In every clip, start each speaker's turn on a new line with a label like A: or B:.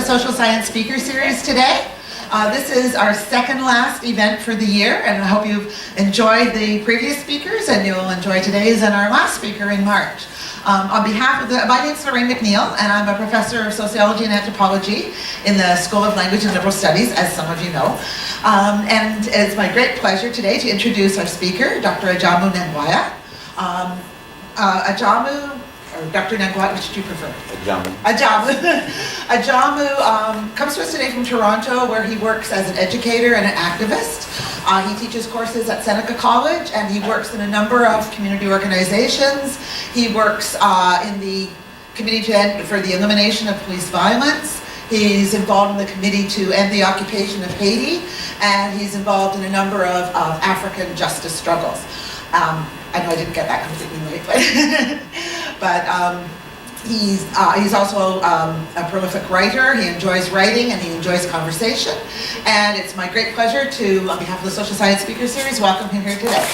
A: the Social Science Speaker Series today. This is our second last event for the year, and I hope you've enjoyed the previous speakers and you'll enjoy today's and our last speaker in March. On behalf of my name is Lorraine McNeil, and I'm a professor of sociology and anthropology in the School of Language and Liberal Studies, as some of you know. And it's my great pleasure today to introduce our speaker, Dr. Ajamu Nangwaya. Ajamu, or Dr. Nangwaya, which do you prefer?
B: Ajamu.
A: Ajamu comes to us today from Toronto, where he works as an educator and an activist. He teaches courses at Seneca College, and he works in a number of community organizations. He works in the Committee for the Elimination of Police Violence. He's involved in the Committee to End the Occupation of Haiti, and he's involved in a number of African justice struggles. I know I didn't get that completely right, but he's also a prolific writer. He enjoys writing and he enjoys conversation. And it's my great pleasure to, on behalf of the Social Science Speaker Series, welcome him here today.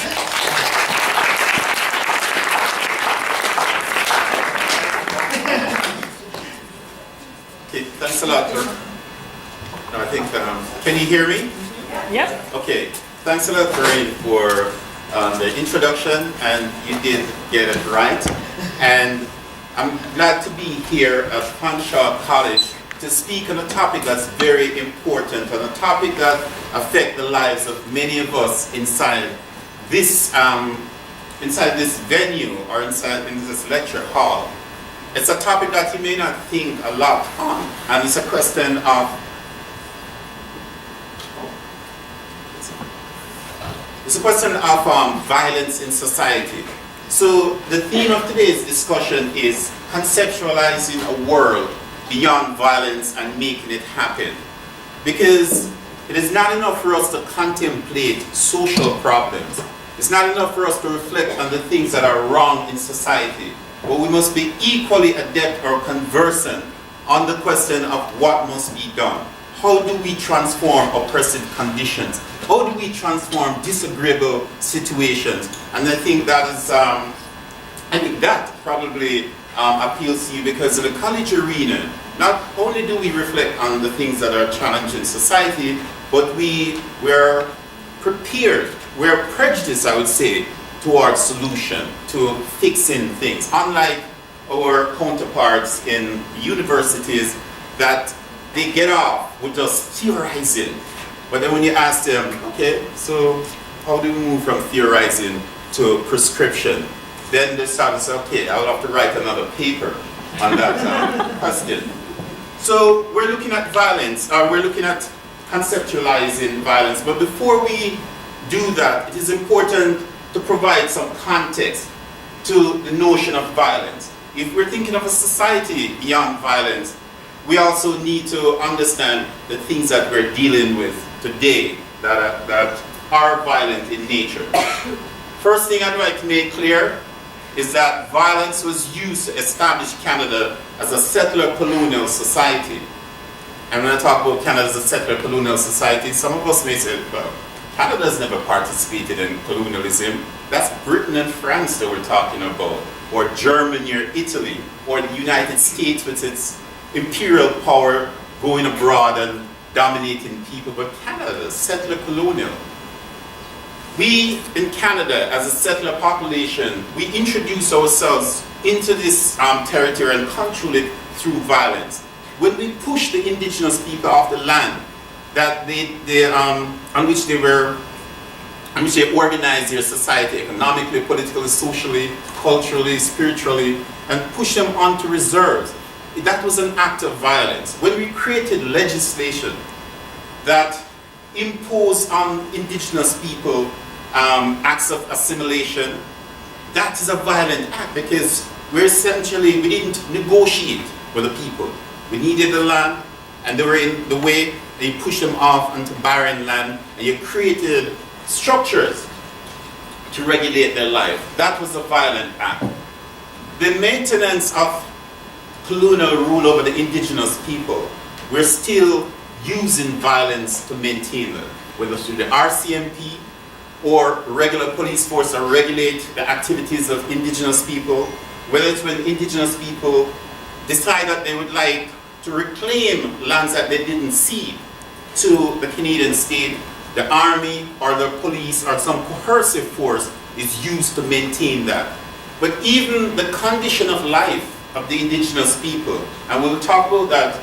B: Okay, thanks a lot. I think, can you hear me?
C: Yep.
B: Okay, thanks a lot, Lorraine, for the introduction, and you did get it right. And I'm glad to be here at Fanshawe College to speak on a topic that's very important, on a topic that affects the lives of many of us inside this venue or in this lecture hall. It's a topic that you may not think a lot on, and it's a question of violence in society. So the theme of today's discussion is conceptualizing a world beyond violence and making it happen. Because it is not enough for us to contemplate social problems. It's not enough for us to reflect on the things that are wrong in society. But we must be equally adept or conversant on the question of what must be done. How do we transform oppressive conditions? How do we transform disagreeable situations? And I think that is, that probably appeals to you, because in the college arena, not only do we reflect on the things that are challenging society, but we're prepared, we're prejudiced, I would say, towards solution, to fixing things. Unlike our counterparts in universities that they get off with just theorizing. But then when you ask them, okay, so how do we move from theorizing to prescription? Then they start to say, okay, I'll have to write another paper on that question. So we're looking at violence, we're looking at conceptualizing violence. But before we do that, it is important to provide some context to the notion of violence. If we're thinking of a society beyond violence, we also need to understand the things that we're dealing with today that are violent in nature. First thing I'd like to make clear is that violence was used to establish Canada as a settler colonial society. And when I talk about Canada as a settler colonial society, some of us may say, well, Canada's never participated in colonialism. That's Britain and France that we're talking about, or Germany or Italy, or the United States with its imperial power going abroad and dominating people. But Canada, settler colonial. We in Canada, as a settler population, we introduce ourselves into this territory and control it through violence. When we push the indigenous people off the land that on which they organized their society economically, politically, socially, culturally, spiritually, and push them onto reserves, that was an act of violence. When we created legislation that imposed on indigenous people acts of assimilation, that is a violent act, because we didn't negotiate with the people. We needed the land, and they were in the way, and you pushed them off onto barren land, and you created structures to regulate their life. That was a violent act. The maintenance of colonial rule over the indigenous people, we're still using violence to maintain it, whether through the RCMP or regular police force to regulate the activities of indigenous people, whether it's when indigenous people decide that they would like to reclaim lands that they didn't cede to the Canadian state, the army or the police or some coercive force is used to maintain that. But even the condition of life of the indigenous people, and we'll talk about that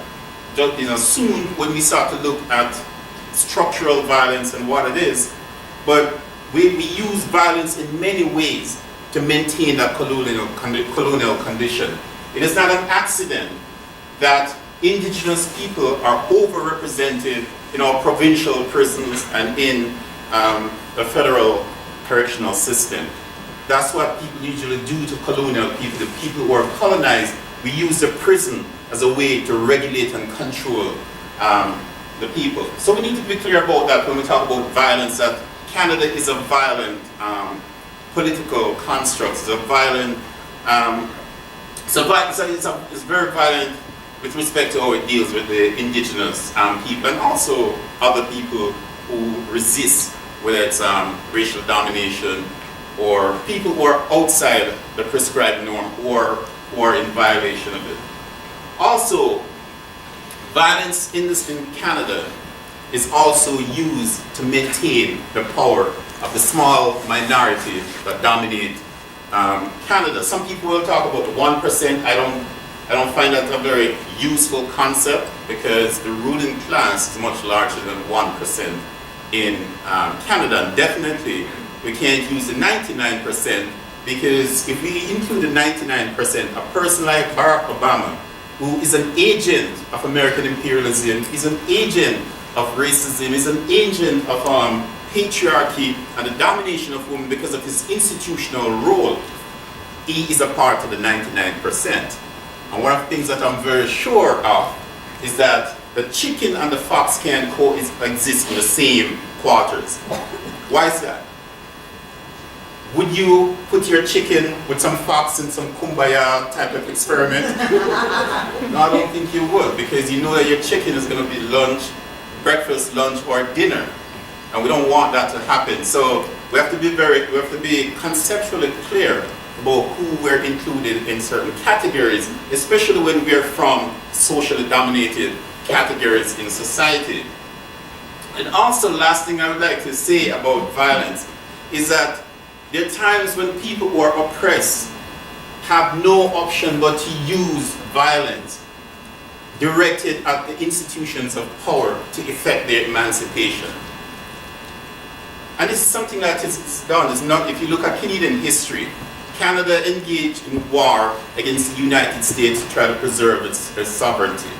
B: soon when we start to look at structural violence and what it is, but we use violence in many ways to maintain that colonial condition. It is not an accident that indigenous people are overrepresented in our provincial prisons and in the federal correctional system. That's what people usually do to colonial people. The people who are colonized, we use the prison as a way to regulate and control the people. So we need to be clear about that when we talk about violence, that Canada is a violent political construct. It's a violent, it's very violent with respect to how it deals with the indigenous people and also other people who resist, whether it's racial domination or people who are outside the prescribed norm or who are in violation of it. Also, violence in Canada is also used to maintain the power of the small minority that dominate Canada. Some people will talk about 1%. I don't find that a very useful concept because the ruling class is much larger than 1% in Canada. And definitely, we can't use the 99% because if we include the 99%, a person like Barack Obama, who is an agent of American imperialism, is an agent of racism, is an agent of patriarchy and the domination of women because of his institutional role, he is a part of the 99%. And one of the things that I'm very sure of is that the chicken and the fox can't coexist in the same quarters. Why is that? Would you put your chicken with some fox in some kumbaya type of experiment? No, I don't think you would, because you know that your chicken is going to be lunch, breakfast, lunch, or dinner. And we don't want that to happen. So we have to be conceptually clear about who we're included in certain categories, especially when we're from socially dominated categories in society. And also, last thing I would like to say about violence is that there are times when people who are oppressed have no option but to use violence directed at the institutions of power to effect their emancipation. And this is something that is done. It's not, if you look at Canadian history, Canada engaged in war against the United States to try to preserve its sovereignty.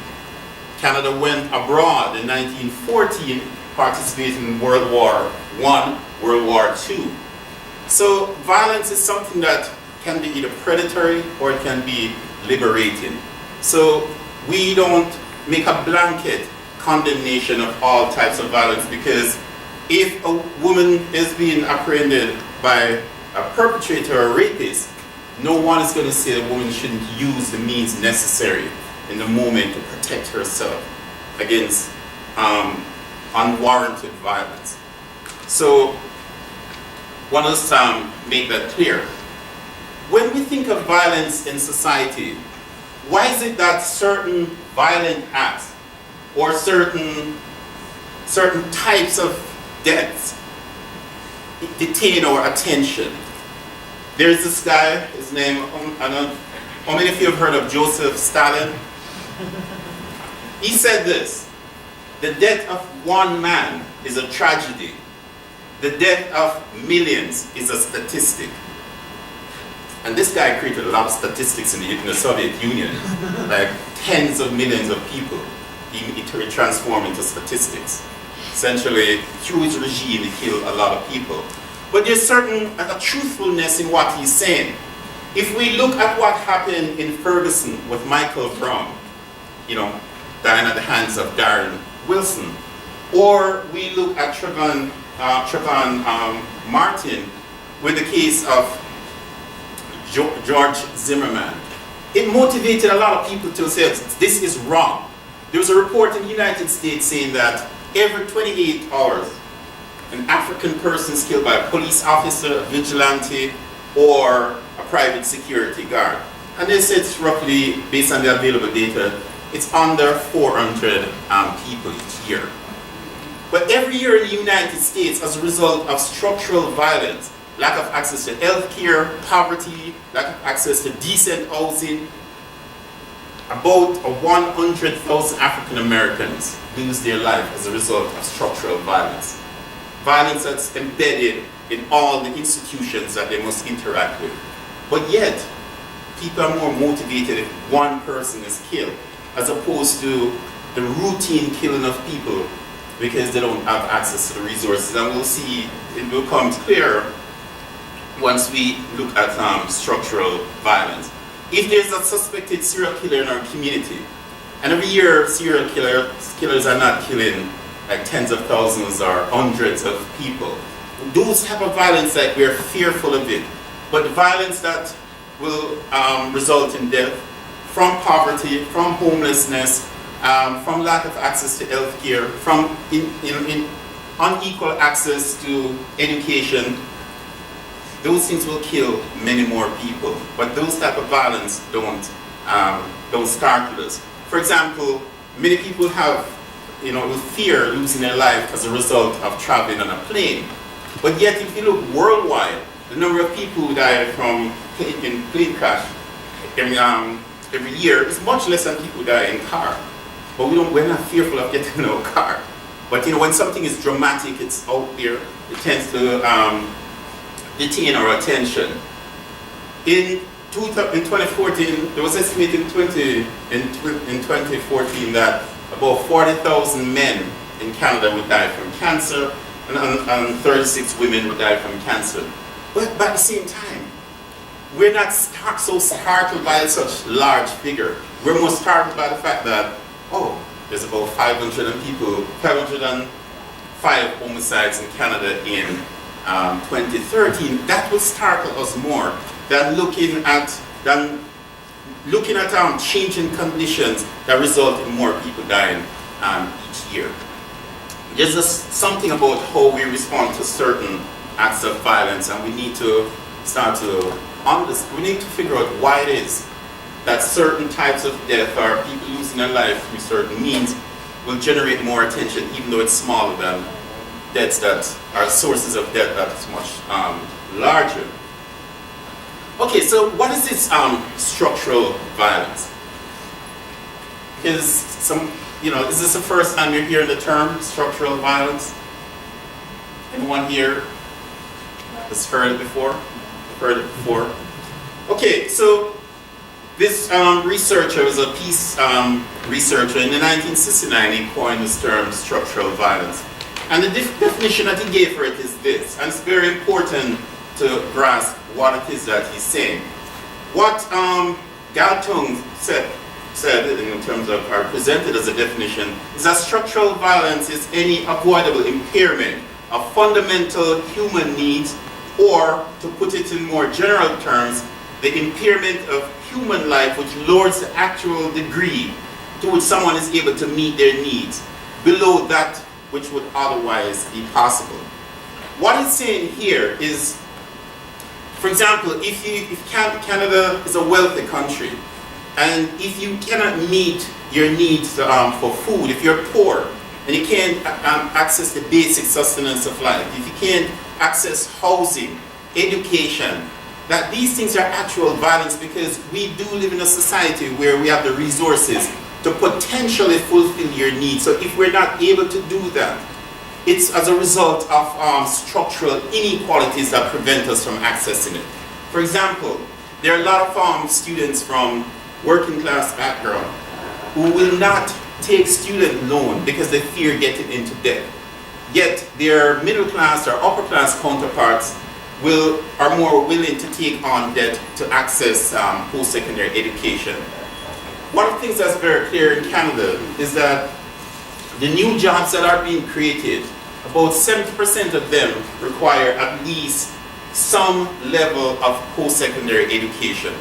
B: Canada went abroad in 1914, participating in World War I, World War II. So violence is something that can be either predatory or it can be liberating. So we don't make a blanket condemnation of all types of violence, because if a woman is being apprehended by a perpetrator or a rapist, no one is going to say the woman shouldn't use the means necessary in the moment to protect herself against unwarranted violence. So want us to make that clear. When we think of violence in society, why is it that certain violent acts or certain types of deaths detain our attention? There's this guy, his name, I don't know, how many of you have heard of Joseph Stalin? He said this: the death of one man is a tragedy. The death of millions is a statistic. And this guy created a lot of statistics in the Soviet Union, like tens of millions of people. He transformed into statistics. Essentially, through his regime, he killed a lot of people. But there's a truthfulness in what he's saying. If we look at what happened in Ferguson with Michael Brown, dying at the hands of Darren Wilson, or we look at Trayvon Martin with the case of George Zimmerman, it motivated a lot of people to say, this is wrong. There was a report in the United States saying that every 28 hours, an African person is killed by a police officer, a vigilante, or a private security guard. And they said it's roughly, based on the available data, it's under 400 people each year. But every year in the United States, as a result of structural violence, lack of access to health care, poverty, lack of access to decent housing, about 100,000 African Americans lose their life as a result of structural violence. Violence that's embedded in all the institutions that they must interact with. But yet, people are more motivated if one person is killed, as opposed to the routine killing of people because they don't have access to the resources. And we'll see, it becomes clear once we look at structural violence. If there's a suspected serial killer in our community, and every year serial killers are not killing like tens of thousands or hundreds of people, those type of violence, like, we're fearful of it. But the violence that will result in death from poverty, from homelessness, from lack of access to health care, from unequal access to education, those things will kill many more people. But those type of violence don't start with us. For example, many people have, will fear losing their life as a result of traveling on a plane. But yet, if you look worldwide, the number of people who die from plane crash every year is much less than people who die in car. But we're not fearful of getting in a car. But when something is dramatic, it's out there, it tends to detain our attention. In 2014, there was estimated in 2014 that about 40,000 men in Canada would die from cancer, and 36 women would die from cancer. But at the same time, we're not so startled by such large figure. We're more startled by the fact that, there's about 505 homicides in Canada in 2013. That will startle us more than looking at changing conditions that result in more people dying each year. There's just something about how we respond to certain acts of violence, and we need to start to understand. We need to figure out why it is that certain types of death or people losing their life through certain means will generate more attention, even though it's smaller than deaths that are sources of death that's much larger. Okay, so what is this structural violence? Is this the first time you're hearing the term structural violence? Anyone here has heard it before? Okay, so this researcher was a peace researcher. In the 1969, he coined this term structural violence. And the definition that he gave for it is this, and it's very important to grasp what it is that he's saying. What Galtung said in terms of, or presented as a definition, is that structural violence is any avoidable impairment of fundamental human needs, or, to put it in more general terms, the impairment of human life which lowers the actual degree to which someone is able to meet their needs below that which would otherwise be possible. What he's saying here is, for example, if Canada is a wealthy country, and if you cannot meet your needs for food, if you're poor, and you can't access the basic sustenance of life, if you can't access housing, education, that these things are actual violence, because we do live in a society where we have the resources to potentially fulfill your needs. So if we're not able to do that, it's as a result of structural inequalities that prevent us from accessing it. For example, there are a lot of students from working class background who will not take student loan because they fear getting into debt. Yet their middle class or upper class counterparts are more willing to take on debt to access post-secondary education. One of the things that's very clear in Canada is that the new jobs that are being created, about 70% of them require at least some level of post-secondary education.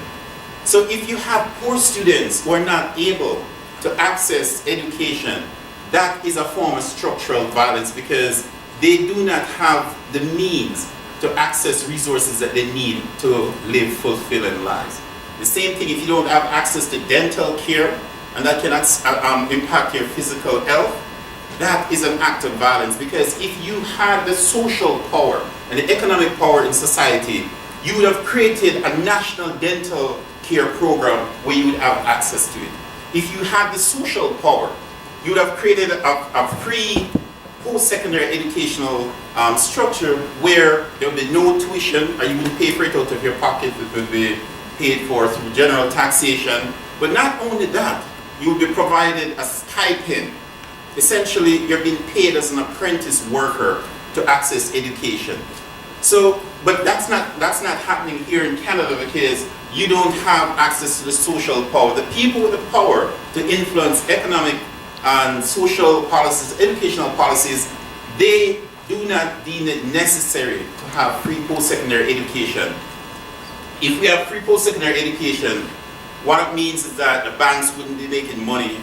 B: So if you have poor students who are not able to access education, that is a form of structural violence, because they do not have the means to access resources that they need to live fulfilling lives. The same thing if you don't have access to dental care, and that can impact your physical health, that is an act of violence. Because if you had the social power and the economic power in society, you would have created a national dental care program where you would have access to it. If you had the social power, you would have created a free post-secondary educational structure where there would be no tuition, or you would pay for it out of your pocket. It would be paid for through general taxation. But not only that, you would be provided a stipend. Essentially, you're being paid as an apprentice worker to access education. So, but that's not happening here in Canada, because you don't have access to the social power. The people with the power to influence economic and social policies, educational policies, they do not deem it necessary to have free post-secondary education. If we have free post-secondary education, what it means is that the banks wouldn't be making money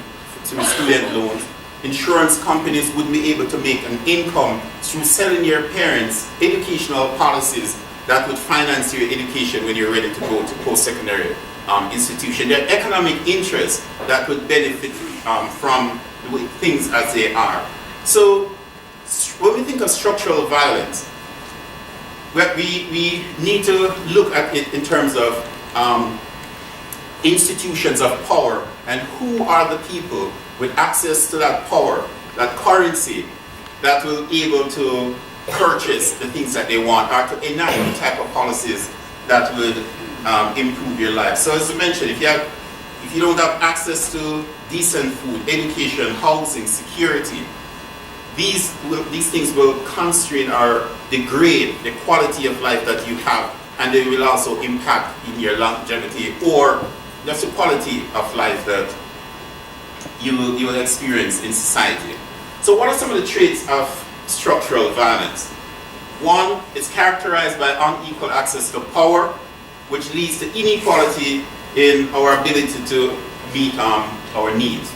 B: through student loans. Insurance companies wouldn't be able to make an income through selling your parents educational policies that would finance your education when you're ready to go to post-secondary institution. There are economic interests that would benefit from the way things as they are. So when we think of structural violence, we need to look at it in terms of institutions of power, and who are the people with access to that power, that currency, that will be able to purchase the things that they want, or to enact the type of policies that would improve your life. So as I mentioned, if you don't have access to decent food, education, housing, security, these things will constrain or degrade the quality of life that you have, and they will also impact in your longevity or just the quality of life that you will experience in society. So what are some of the traits of structural violence? One, it's characterized by unequal access to power, which leads to inequality in our ability to meet our needs.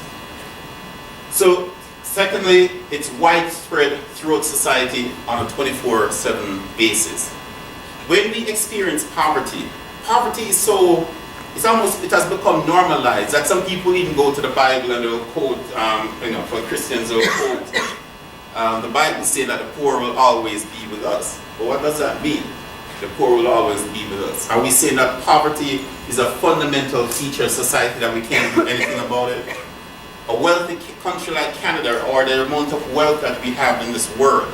B: So secondly, it's widespread throughout society on a 24/7 basis. When we experience poverty, poverty is so, it has become normalized that some people even go to the Bible and they'll quote, for Christians they'll quote, the Bible says that the poor will always be with us. But what does that mean? The poor will always be with us. Are we saying that poverty is a fundamental feature of society that we can't do anything about it? A wealthy country like Canada, or the amount of wealth that we have in this world,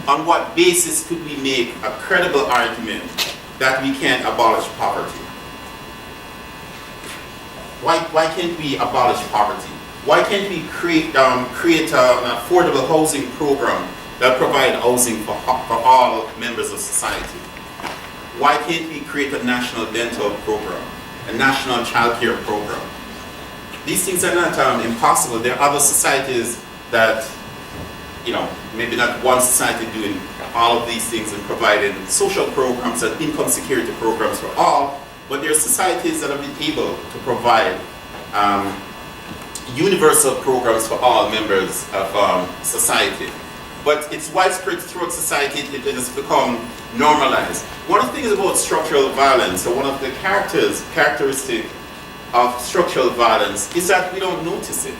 B: on what basis could we make a credible argument that we can't abolish poverty? Why can't we abolish poverty? Why can't we create an affordable housing program that provide housing for all members of society? Why can't we create a national dental program, a national child care program? These things are not impossible. There are other societies that, maybe not one society doing all of these things and providing social programs and income security programs for all, but there are societies that have been able to provide universal programs for all members of society. But it's widespread throughout society. It has become normalized. One of the things about structural violence, or one of the characteristic of structural violence, is that we don't notice it.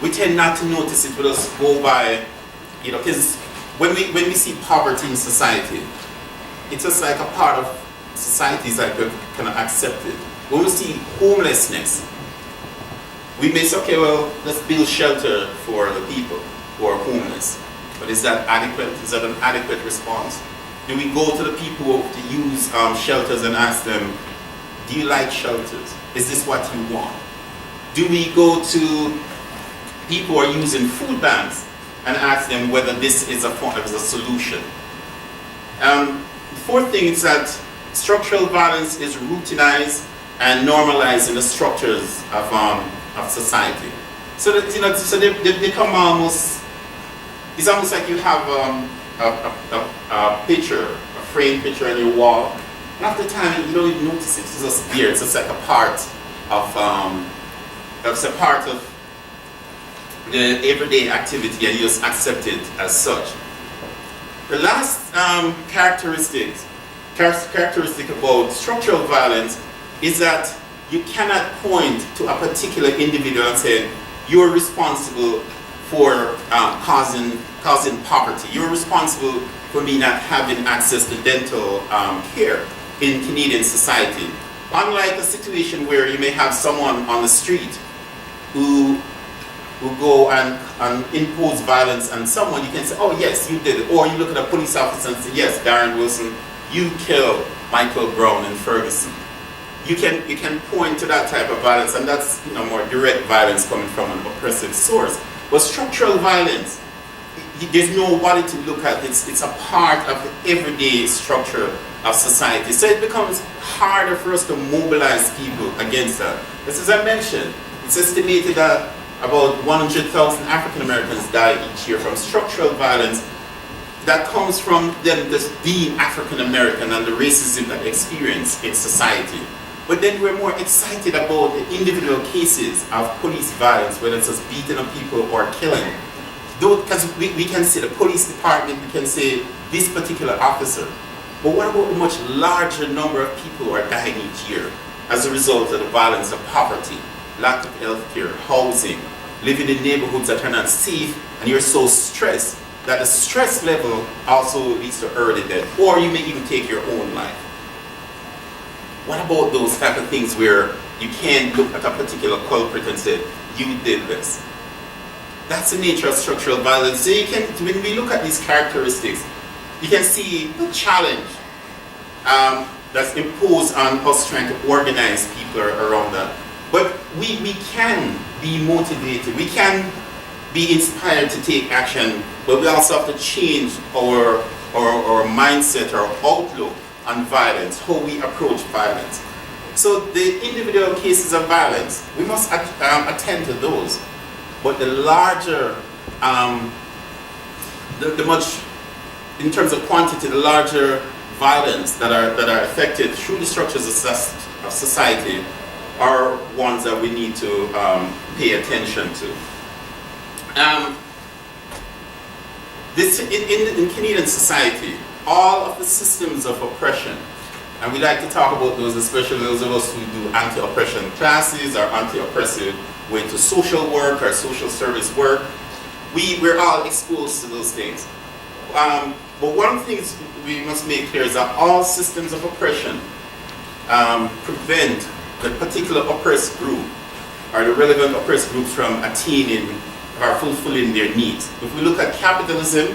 B: We tend not to notice it. We just go by, because when we see poverty in society, it's just like a part of society is like kind of accepted. When we see homelessness, we may say, okay, well, let's build shelter for the people who are homeless. But is that adequate? Is that an adequate response? Do we go to the people to use shelters and ask them, do you like shelters? Is this what you want? Do we go to people who are using food banks and ask them whether this is a solution? The fourth thing is that structural violence is routinized and normalized in the structures of society. So that so they become almost. It's almost like you have a picture, a framed picture on your wall, and after time you don't even notice it. It's just there. It's just like a part of the everyday activity, and you just accept it as such. The last characteristic about structural violence is that you cannot point to a particular individual and say, you're responsible for causing poverty. You're responsible for me not having access to dental care in Canadian society. Unlike a situation where you may have someone on the street who go and impose violence on someone, you can say, oh yes, you did it. Or you look at a police officer and say, yes, Darren Wilson, you killed Michael Brown in Ferguson. You can point to that type of violence, and that's more direct violence coming from an oppressive source. But structural violence, there's nobody to look at. It's a part of the everyday structure of society. So it becomes harder for us to mobilize people against that. As I mentioned, it's estimated that about 100,000 African Americans die each year from structural violence that comes from them just being African American and the racism that they experience in society. But then we're more excited about the individual cases of police violence, whether it's just beating up people or killing. Because we can say the police department, we can say this particular officer. But what about the much larger number of people who are dying each year as a result of the violence of poverty, lack of health care, housing, living in neighborhoods that are not safe, and you're so stressed that the stress level also leads to early death, or you may even take your own life. What about those type of things where you can't look at a particular culprit and say, you did this? That's the nature of structural violence. So you can, when we look at these characteristics, you can see the challenge that's imposed on us trying to organize people around that. But we can be motivated, we can be inspired to take action, but we also have to change our mindset, our outlook on violence, how we approach violence. So the individual cases of violence, we must attend to those. But the larger, the much, in terms of quantity, the larger violence that are affected through the structures of society are ones that we need to pay attention to. In Canadian society, all of the systems of oppression, and we like to talk about those, especially those of us who do anti-oppression classes or anti-oppressive way to social work or social service work, we're all exposed to those things. But one of the things we must make clear is that all systems of oppression prevent the particular oppressed group or the relevant oppressed groups from attaining or fulfilling their needs. If we look at capitalism,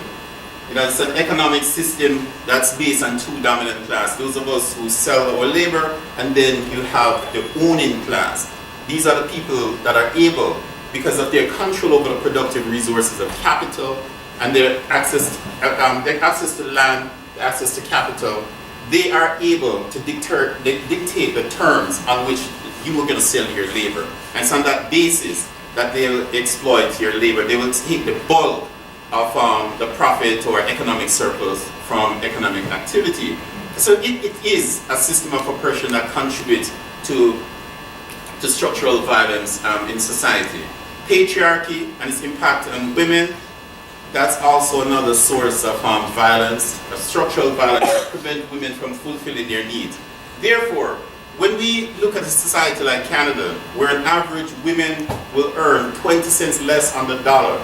B: it's an economic system that's based on two dominant classes. Those of us who sell our labor, and then you have the owning class. These are the people that are able, because of their control over the productive resources of capital and their access to land, access to capital, they are able to dictate the terms on which you are going to sell your labor. And it's on that basis that they'll exploit your labor. They will take the bulk of the profit or economic surplus from economic activity. So it is a system of oppression that contributes to structural violence in society. Patriarchy and its impact on women, that's also another source of violence, structural violence that prevent women from fulfilling their needs. Therefore, when we look at a society like Canada, where on average women will earn 20 cents less on the dollar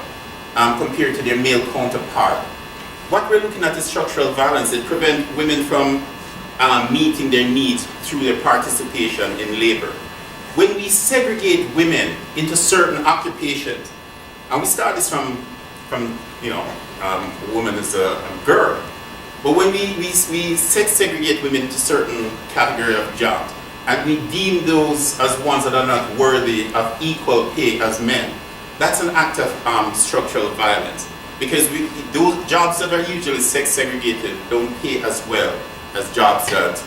B: compared to their male counterpart, what we're looking at is structural violence. It prevents women from meeting their needs through their participation in labor. When we segregate women into certain occupations, and we start this from a woman is a girl, but when we segregate women into certain category of jobs, and we deem those as ones that are not worthy of equal pay as men, that's an act of structural violence. Because those jobs that are usually sex segregated don't pay as well as jobs that,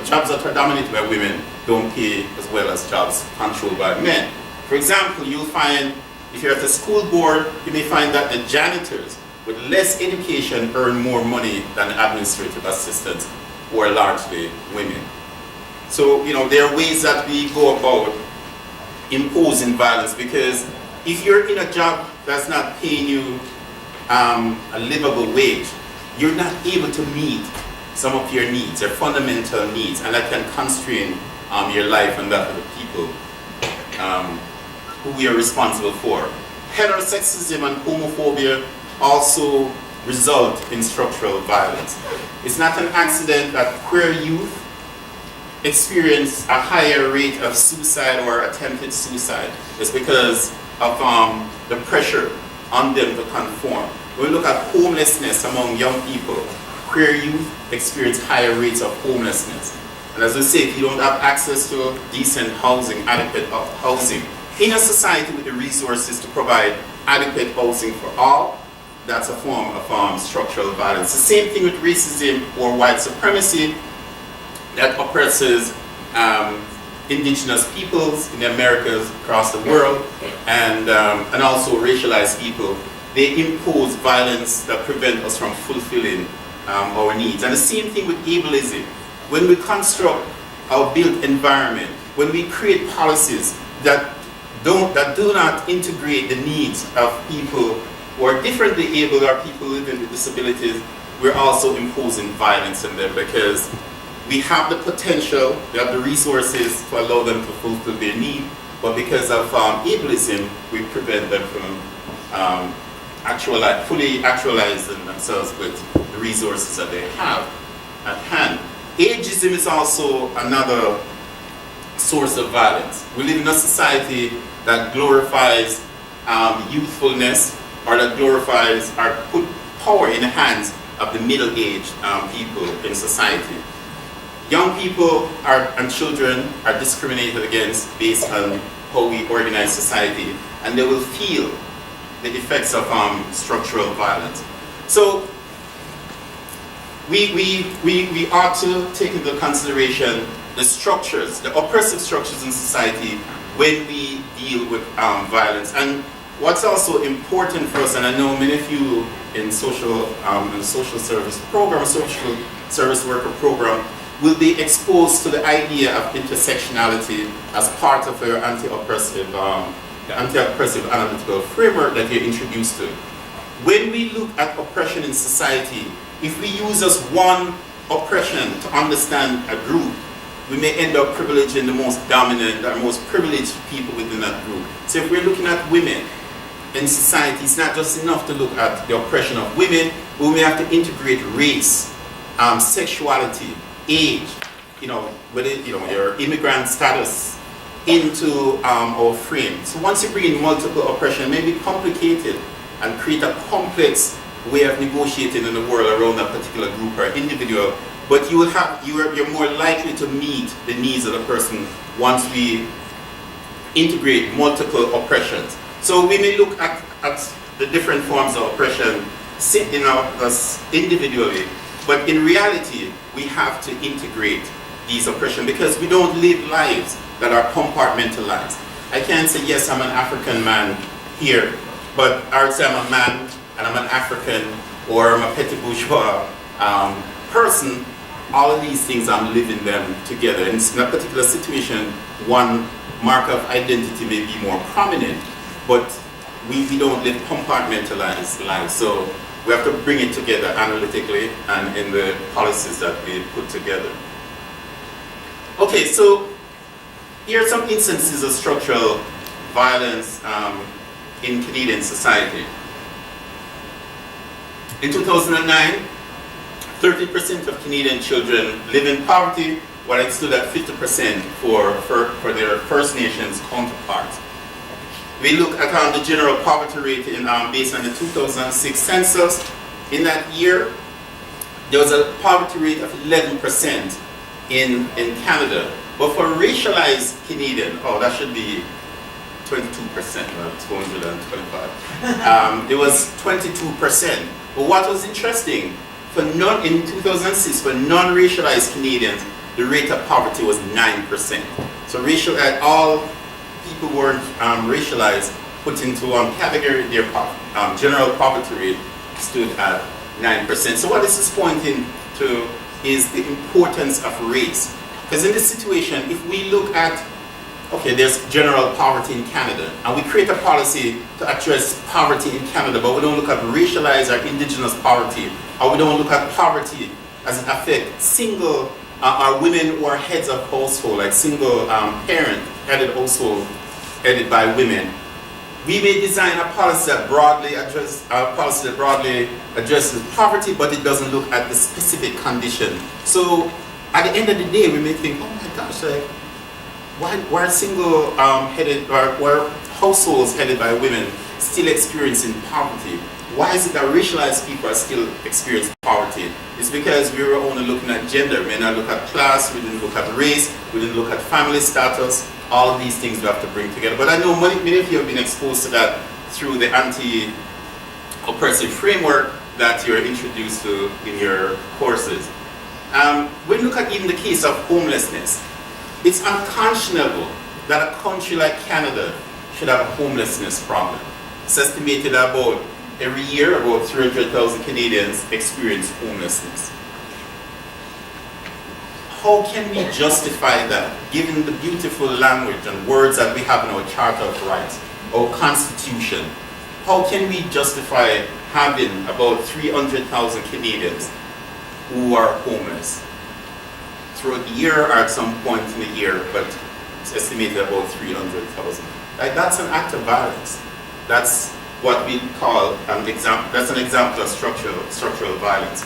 B: jobs that are dominated by women don't pay as well as jobs controlled by men. For example, you'll find, if you're at a school board, you may find that the janitors with less education earn more money than administrative assistants, who are largely women. So, there are ways that we go about imposing violence, because if you're in a job that's not paying you a livable wage, you're not able to meet some of your needs, your fundamental needs, and that can constrain your life and that of the people who we are responsible for. Heterosexism and homophobia also result in structural violence. It's not an accident that queer youth experience a higher rate of suicide or attempted suicide. It's because of the pressure on them to conform. When we look at homelessness among young people, queer youth experience higher rates of homelessness. And as I say, if you don't have access to decent housing, adequate housing, in a society with the resources to provide adequate housing for all, that's a form of structural violence. The same thing with racism or white supremacy that oppresses indigenous peoples in the Americas, across the world, and also racialized people. They impose violence that prevent us from fulfilling our needs. And the same thing with ableism. When we construct our built environment, when we create policies that do not integrate the needs of people who are differently able or people living with disabilities, we're also imposing violence on them because we have the potential, we have the resources to allow them to fulfill their need, but because of ableism, we prevent them from fully actualizing themselves with the resources that they have at hand. Ageism is also another source of violence. We live in a society that glorifies youthfulness, or that glorifies or put power in the hands of the middle-aged people in society. Young people and children are discriminated against based on how we organize society, and they will feel the effects of structural violence. So we ought to take into consideration the structures, the oppressive structures in society when we deal with violence. And what's also important for us, and I know many of you in social service program, social service worker program, will be exposed to the idea of intersectionality as part of your anti-oppressive analytical framework that you're introduced to. When we look at oppression in society, if we use as one oppression to understand a group, we may end up privileging the most dominant or most privileged people within that group. So if we're looking at women in society, it's not just enough to look at the oppression of women, but we may have to integrate race, sexuality, age, whether your immigrant status into our frame. So once you bring in multiple oppression, it may be complicated and create a complex way of negotiating in the world around a particular group or individual, but you're more likely to meet the needs of the person once we integrate multiple oppressions. So we may look at the different forms of oppression us individually, but in reality, we have to integrate these oppressions because we don't live lives that are compartmentalized. I can't say, yes, I'm an African man here, but I would say I'm a man and I'm an African, or I'm a petit bourgeois person. All of these things, I'm living them together. And in a particular situation, one mark of identity may be more prominent, but we don't live compartmentalized lives. So we have to bring it together analytically and in the policies that we put together. Okay, so here are some instances of structural violence in Canadian society. In 2009, 30% of Canadian children live in poverty, while it stood at 50% for their First Nations counterparts. We look at the general poverty rate based on the 2006 census. In that year, there was a poverty rate of 11% in Canada. But for racialized Canadian, that should be 22%, not 225. It was 22%. But what was interesting, in 2006, for non-racialized Canadians, the rate of poverty was 9%. So all people who weren't racialized put into one category, their general poverty rate stood at 9%. So what this is pointing to is the importance of race. Because in this situation, if we look at, there's general poverty in Canada, and we create a policy to address poverty in Canada, but we don't look at racialized or indigenous poverty, or we don't look at poverty as it affects single are women who are heads of household, like single parent-headed household headed by women. We may design a policy that broadly addresses poverty, but it doesn't look at the specific condition. So at the end of the day, we may think, oh my gosh, like, why are single headed, or why households headed by women still experiencing poverty? Why is it that racialized people are still experiencing poverty? It's because we were only looking at gender. We did not look at class, we didn't look at race, we didn't look at family status. All of these things we have to bring together. But I know many of you have been exposed to that through the anti-oppressive framework that you're introduced to in your courses. When you look at even the case of homelessness, it's unconscionable that a country like Canada should have a homelessness problem. It's estimated about every year about 300,000 Canadians experience homelessness. How can we justify that, given the beautiful language and words that we have in our Charter of Rights, our Constitution? How can we justify having about 300,000 Canadians who are homeless throughout the year or at some point in the year, but it's estimated about 300,000? Like, that's an act of violence. That's what we call an example. That's an example of structural violence.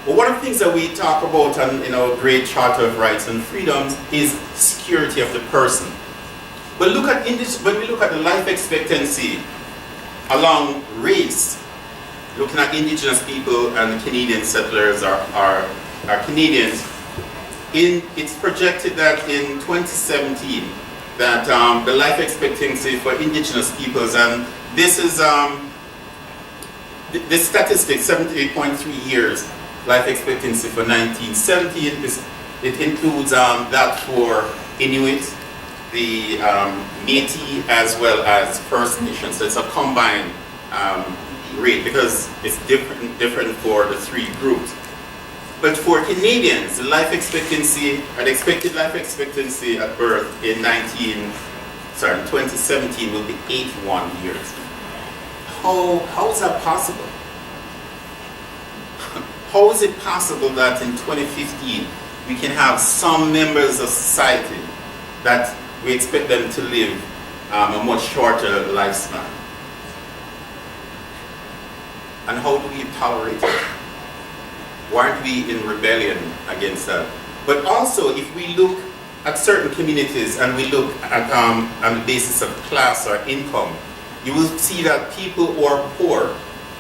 B: But one of the things that we talk about in our great Charter of Rights and Freedoms is security of the person. But when we look at the life expectancy along race, looking at Indigenous people and Canadian settlers are Canadians, it's projected that in 2017 that the life expectancy for Indigenous peoples, and this is this statistic, 78.3 years life expectancy for 1970. It includes that for Inuit, the Métis, as well as First Nations. So it's a combined rate because it's different for the three groups. But for Canadians, the life expectancy, or the expected life expectancy at birth in 2017 will be 81 years. How is that possible? How is it possible that in 2015 we can have some members of society that we expect them to live a much shorter lifespan? And how do we tolerate it? Why aren't we in rebellion against that? But also, if we look at certain communities and we look at on the basis of class or income, you will see that people who are poor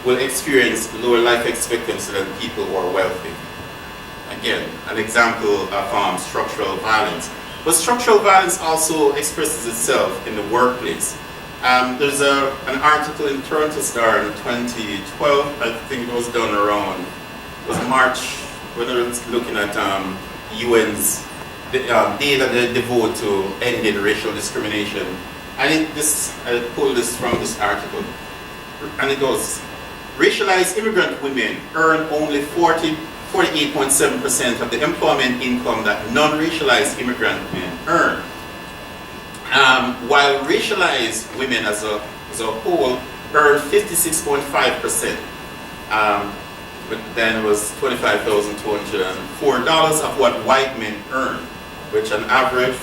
B: will experience lower life expectancy than people who are wealthy. Again, an example of structural violence. But structural violence also expresses itself in the workplace. There's an article in Toronto Star in 2012, I think it was done around, it was March, when they were looking at UN's day that they devote to ending racial discrimination. And I pulled this from this article, and it goes, racialized immigrant women earn only 48.7% of the employment income that non-racialized immigrant men earn. While racialized women as a whole earn 56.5%. But then it was $25,204 of what white men earn, which on average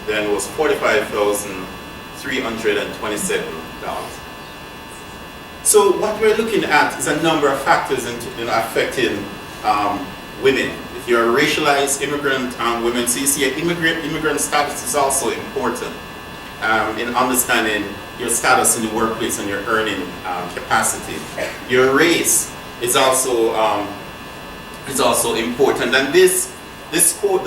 B: then was $45,327. So what we're looking at is a number of factors affecting women. If you're a racialized immigrant women, so you see immigrant status is also important in understanding your status in the workplace and your earning capacity. Your race is also important, and this quote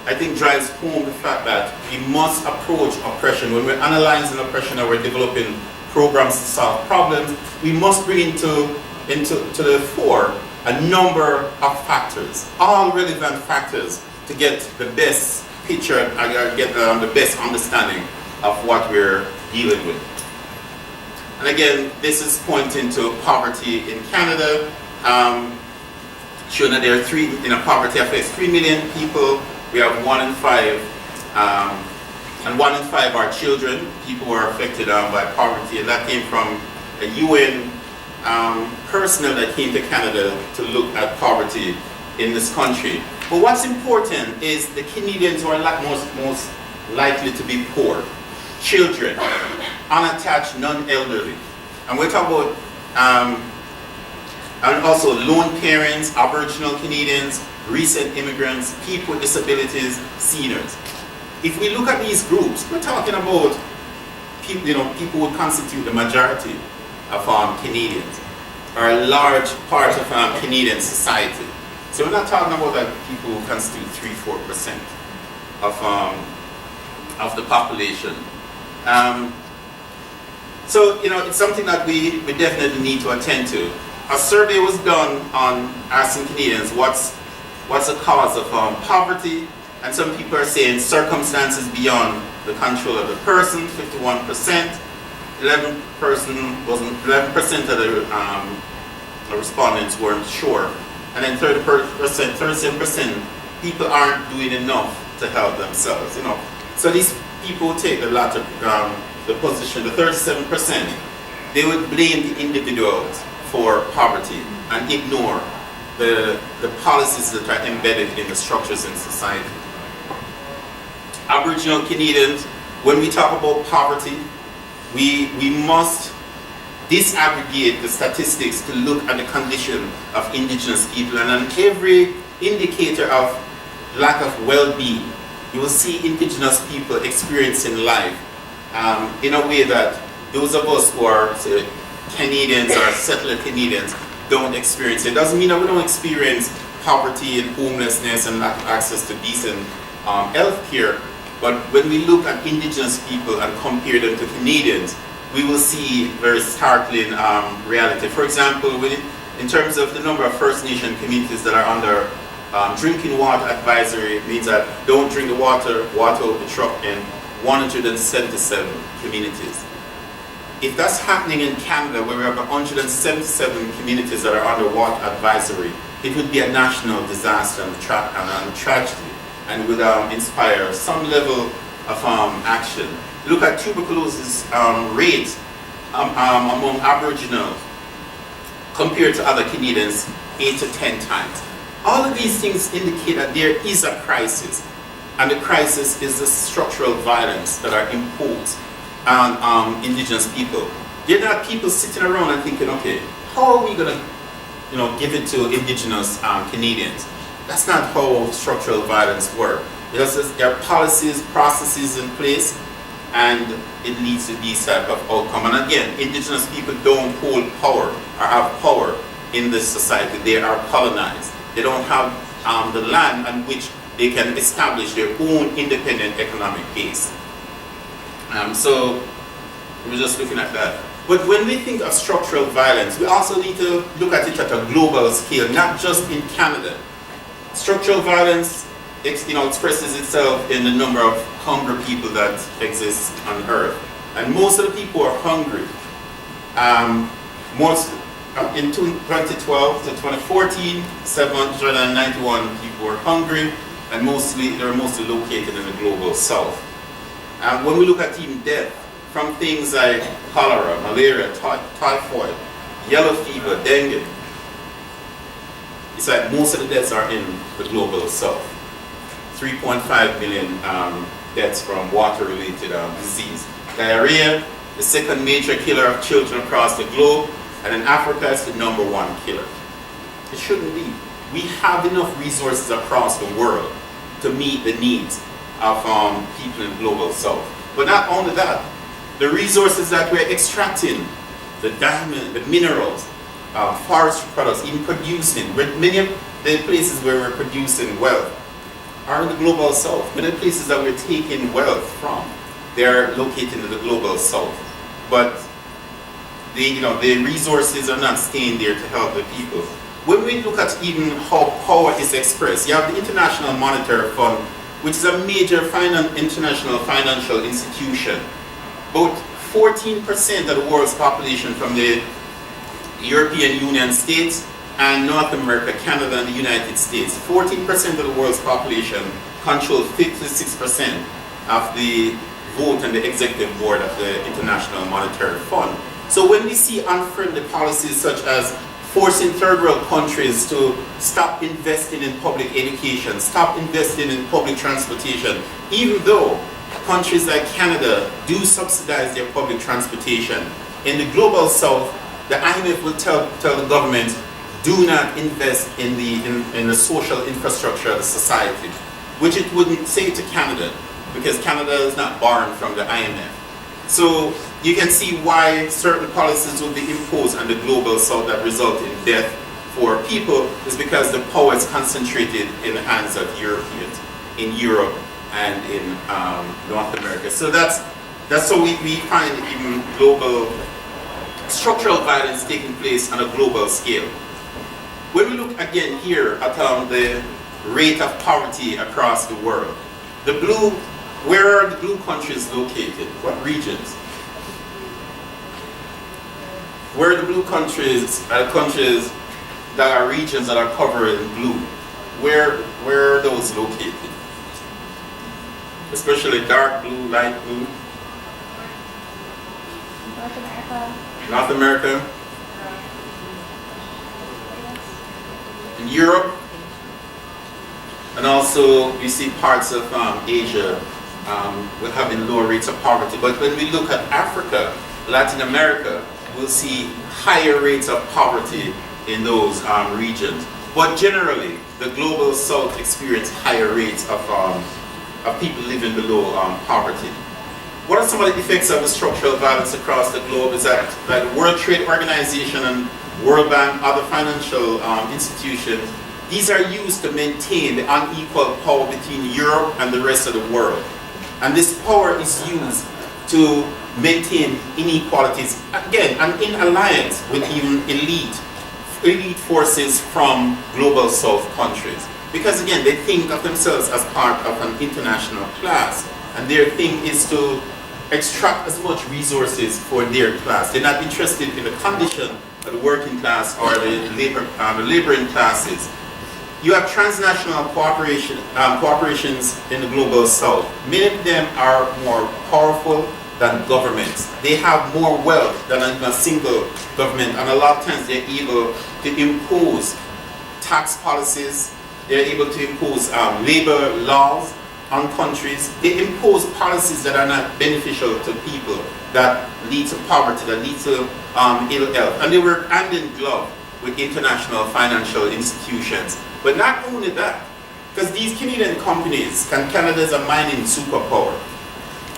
B: I think drives home the fact that we must approach oppression when we're analyzing oppression and we're developing programs to solve problems. We must bring into the fore a number of factors, all relevant factors, to get the best picture and get the best understanding of what we're dealing with. And again, this is pointing to poverty in Canada, showing that there are poverty affects 3 million people. We have 1 in 5, and 1 in 5 are children, people who are affected by poverty, and that came from a UN personnel that came to Canada to look at poverty in this country. But what's important is the Canadians who are most likely to be poor, children, unattached, non-elderly. And we're talking about, and also lone parents, Aboriginal Canadians, recent immigrants, people with disabilities, seniors. If we look at these groups, we're talking about people, people who constitute the majority of Canadians, or a large part of Canadian society. So we're not talking about like people who constitute 3-4% of the population. So it's something that we definitely need to attend to. A survey was done on asking Canadians what's the cause of poverty, and some people are saying circumstances beyond the control of the person, 51%. 11% of the respondents weren't sure, and then 37% people aren't doing enough to help themselves. So these people take the latter, the position, the 37%. They would blame the individuals for poverty and ignore the policies that are embedded in the structures in society. Aboriginal Canadians, when we talk about poverty, we must disaggregate the statistics to look at the condition of Indigenous people, and on every indicator of lack of well-being, you will see Indigenous people experiencing life in a way that those of us who are Canadians or settler Canadians don't experience. It doesn't mean that we don't experience poverty and homelessness and lack of access to decent health care, but when we look at Indigenous people and compare them to Canadians, we will see very startling reality. For example, in terms of the number of First Nation communities that are under drinking water advisory, it means that don't drink the water will be trucked in 177 communities. If that's happening in Canada, where we have 177 communities that are under water advisory, it would be a national disaster and a tragedy, and would inspire some level of action. Look at tuberculosis rate among Aboriginals compared to other Canadians, 8 to 10 times. All of these things indicate that there is a crisis, and the crisis is the structural violence that are imposed on Indigenous people. They're not people sitting around and thinking, okay, how are we going to give it to Indigenous Canadians? That's not how structural violence works. There are policies, processes in place, and it leads to these type of outcome. And again, Indigenous people don't hold power or have power in this society. They are colonized. They don't have the land on which they can establish their own independent economic base. So we're just looking at that. But when we think of structural violence, we also need to look at it at a global scale, not just in Canada. Structural violence expresses itself in the number of hungry people that exist on Earth. And most of the people are hungry. In 2012 to 2014, 791 people were hungry, and they're mostly located in the global south. When we look at even death, from things like cholera, malaria, typhoid, yellow fever, dengue, it's like most of the deaths are in the global south. 3.5 million deaths from water-related disease. Diarrhea, the second major killer of children across the globe, and in Africa, it's the #1 killer. It shouldn't be. We have enough resources across the world to meet the needs of people in the global south. But not only that, the resources that we're extracting, the diamond, the minerals, forestry products, even producing, many of the places where we're producing wealth are in the global south. Many of the places that we're taking wealth from, they're located in the global south. But the resources are not staying there to help the people. When we look at even how power is expressed, you have the International Monetary Fund, which is a major international financial institution. About 14% of the world's population from the European Union states and North America, Canada, and the United States. 14% of the world's population control 56% of the vote and the executive board of the International Monetary Fund. So when we see unfriendly policies such as forcing third world countries to stop investing in public education, stop investing in public transportation, even though countries like Canada do subsidize their public transportation. In the global south, the IMF will tell the government, do not invest in the social infrastructure of the society, which it wouldn't say to Canada, because Canada is not borrowing from the IMF. So you can see why certain policies will be imposed on the global south that result in death for people, is because the power is concentrated in the hands of Europeans, in Europe and in North America. So that's how we find even global structural violence taking place on a global scale. When we look again here at the rate of poverty across the world, the blue, where are the blue countries located? What regions? Where are the blue countries countries that are regions that are covered in blue? Where are those located? Especially dark blue, light blue?
C: North America.
B: North America? In Europe? And also we see parts of Asia with having lower rates of poverty. But when we look at Africa, Latin America, we'll see higher rates of poverty in those regions. But generally, the global south experience higher rates of people living below poverty. What are some of the effects of the structural violence across the globe? Is that the World Trade Organization and World Bank, other financial institutions, these are used to maintain the unequal power between Europe and the rest of the world. And this power is used to maintain inequalities, again, and in alliance with even elite forces from global south countries. Because again, they think of themselves as part of an international class, and their thing is to extract as much resources for their class. They're not interested in the condition of the working class or the laboring classes. You have transnational corporations in the global south. Many of them are more powerful than governments. They have more wealth than a single government, and a lot of times they're able to impose tax policies, they're able to impose labor laws on countries. They impose policies that are not beneficial to people, that lead to poverty, that lead to ill health. And they work hand in glove with international financial institutions. But not only that, because these Canadian companies, and Canada is a mining superpower,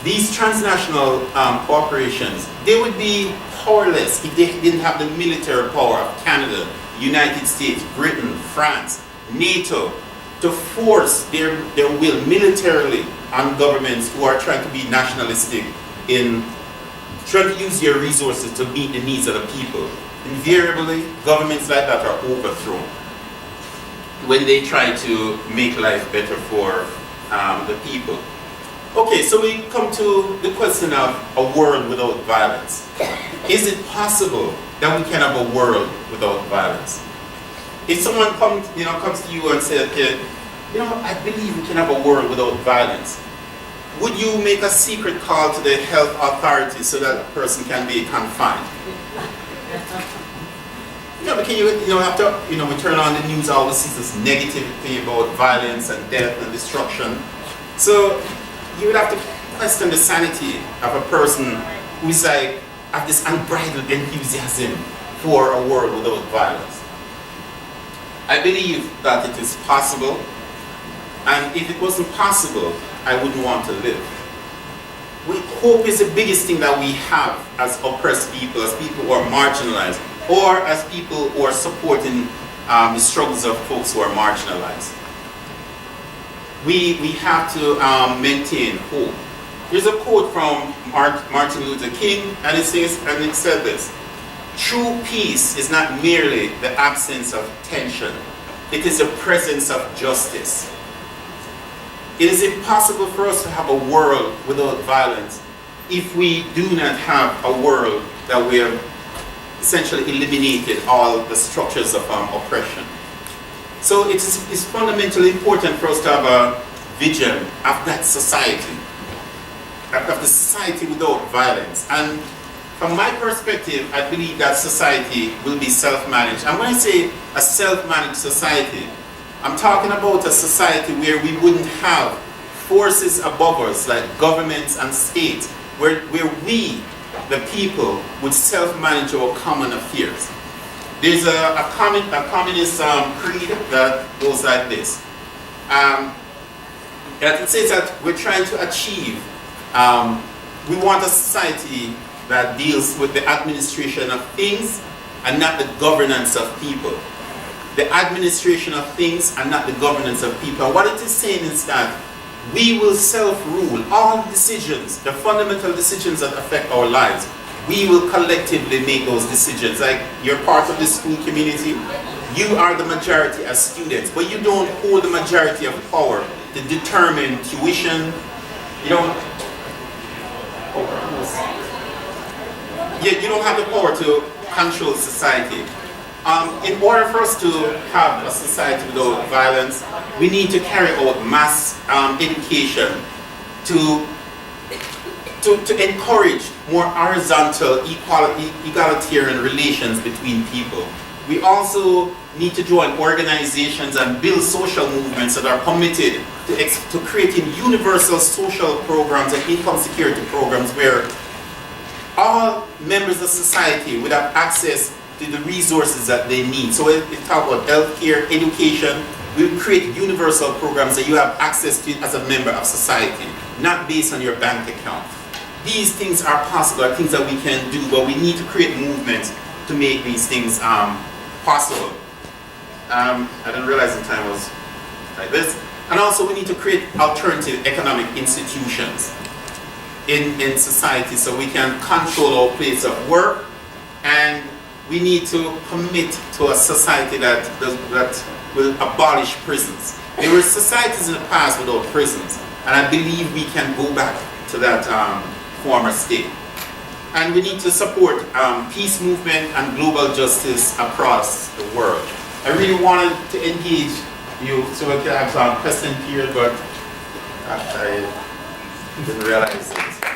B: these transnational corporations, they would be powerless if they didn't have the military power of Canada, United States, Britain, France, NATO, to force their will militarily on governments who are trying to be nationalistic in trying to use their resources to meet the needs of the people. Invariably, governments like that are overthrown when they try to make life better for the people. Okay, so we come to the question of a world without violence. Is it possible that we can have a world without violence? If someone comes to you and says, okay, I believe we can have a world without violence, would you make a secret call to the health authorities so that a person can be confined? Because after we turn on the news, always see this negativity about violence and death and destruction. So you would have to question the sanity of a person who's like have this unbridled enthusiasm for a world without violence. I believe that it is possible, and if it wasn't possible, I wouldn't want to live. Hope is the biggest thing that we have as oppressed people, as people who are marginalized, or as people who are supporting the struggles of folks who are marginalized. We have to maintain hope. There's a quote from Martin Luther King, and it said this: true peace is not merely the absence of tension, it is the presence of justice. It is impossible for us to have a world without violence if we do not have a world that we have essentially eliminated all the structures of oppression. So it's fundamentally important for us to have a vision of that society, of the society without violence. And from my perspective, I believe that society will be self-managed. And when I say a self-managed society, I'm talking about a society where we wouldn't have forces above us like governments and states, where we, the people, would self-manage our common affairs. There's a communist creed that goes like this. It says that we're trying to achieve, we want a society that deals with the administration of things and not the governance of people. The administration of things and not the governance of people. And what it is saying is that we will self-rule all decisions, the fundamental decisions that affect our lives. We will collectively make those decisions. Like, you're part of the school community, you are the majority as students, but you don't hold the majority of power to determine tuition. You don't have the power to control society. In order for us to have a society without violence, we need to carry out mass education to encourage more horizontal, egalitarian relations between people. We also need to join organizations and build social movements that are committed to creating universal social programs and income security programs where all members of society would have access to the resources that they need. So we talk about healthcare, education. We create universal programs that you have access to as a member of society, not based on your bank account. These things are possible, are things that we can do, but we need to create movements to make these things possible. I didn't realize the time was like this. And also we need to create alternative economic institutions in society so we can control our place of work, and we need to commit to a society that will abolish prisons. There were societies in the past without prisons, and I believe we can go back to that former state. And we need to support peace movement and global justice across the world. I really wanted to engage you so we could have some question period, but I didn't realize it.